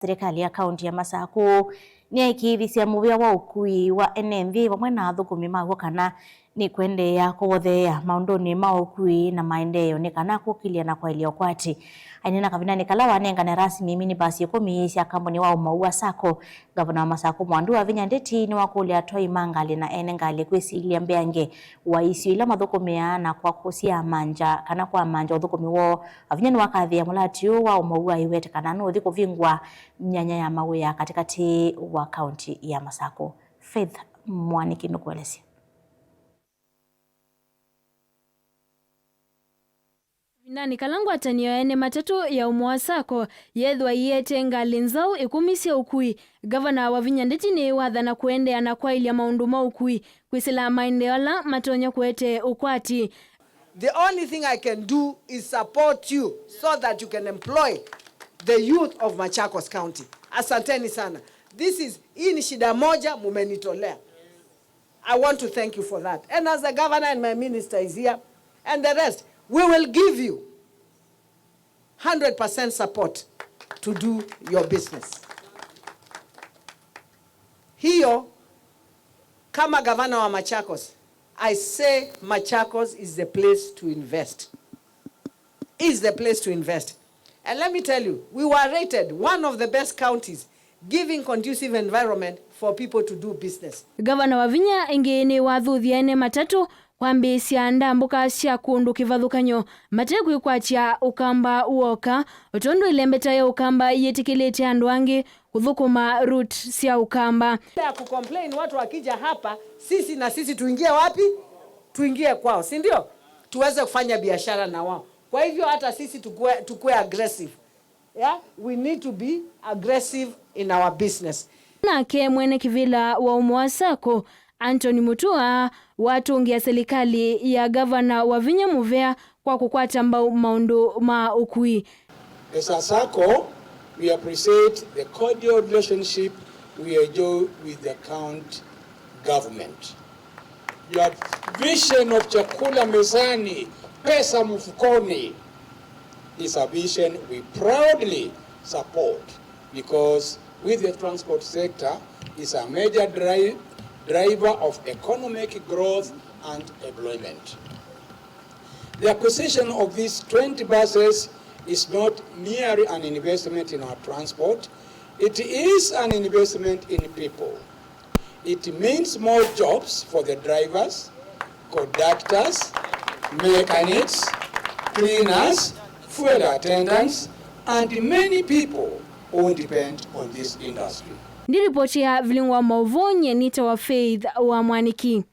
Silikali ya Kaundi ya Masaku Niyaikiithisya Muvea wa Ukui wa Enenthi Vamwe na Athukumi Mawo Kana Nikuendeea kuothea maunduni Maukui na Amendeeo Nikana Kukilya na Kwailya Ukwati ainena kavina nikala wanengane rasmi mini basi kumiisya kampuni wa umau wa Sako Ngavana wa Masaku Mwandu Wavinya ndeti ni wakulya toi mangali na enengali kwisilia mbeange wa isio ila mathukumia na kwa kusia manja kana kwa manja uthukumi wo Wavinya ni wakathia mulati wa umau wa iwete kana nuthi kuvingwa mnyanya ya Mawea katikati wa kaunti ya Masaku. Faith Mwaniki nukuelezea. Nani kalangwa tanio ene matatu ya umwasako yethwa yete ngali nzau ikumisya Ukui Gavana Wavinya ndeti ni wathana Nikuendeea na Kwailya maundu Maukui kwisila Amendeeo la matonya kuete Ukwati. The only thing I can do is support you so that you can employ the youth of Machakos County. Asanteni sana. Hii ni shida moja mumenitolea. I want to thank you for that. And as the governor and my minister is here and the rest, we will give you 100% support to do your business. Hiyo, kama governor wa Machakos, I say Machakos is the place to invest. Is the place to invest. And let me tell you, we were rated one of the best counties, giving conducive environment for people to do business. Gavana Wavinya ingeni wathuthia ene matatu kwambisya ndambuka sya kundu kivathukanyo mateku ikwatya ukamba uoka utondu ilembeta ya ukamba yetikilete andu angi kuthukuma route sya ukamba. Ya kucomplain watu wakija hapa sisi tuingie wapi? Tuingie kwao, si ndio? Tuweze kufanya biashara na wao. Kwa hivyo hata sisi tukue aggressive. Yeah? We need to be aggressive in our business. Nake mwene kivila wa umwasako Anthony Mutua watungia Silikali ya Gavana Wavinya Muvea kwa Kukwata Mbau Maundu Ukui. As a Sako, we appreciate the cordial relationship we enjoy with the county government. Your vision of chakula mezani, pesa mfukoni is a vision we proudly support because with the transport sector is a major driver of economic growth and employment. The acquisition of these 20 buses is not merely an investment in our transport, it is an investment in people. It means more jobs for the drivers, conductors, mechanics, cleaners, fuel attendants, and many people who depend on this industry. Ndiripoti ya vilingwa Mauvonye nita wa Faith wa Mwaniki.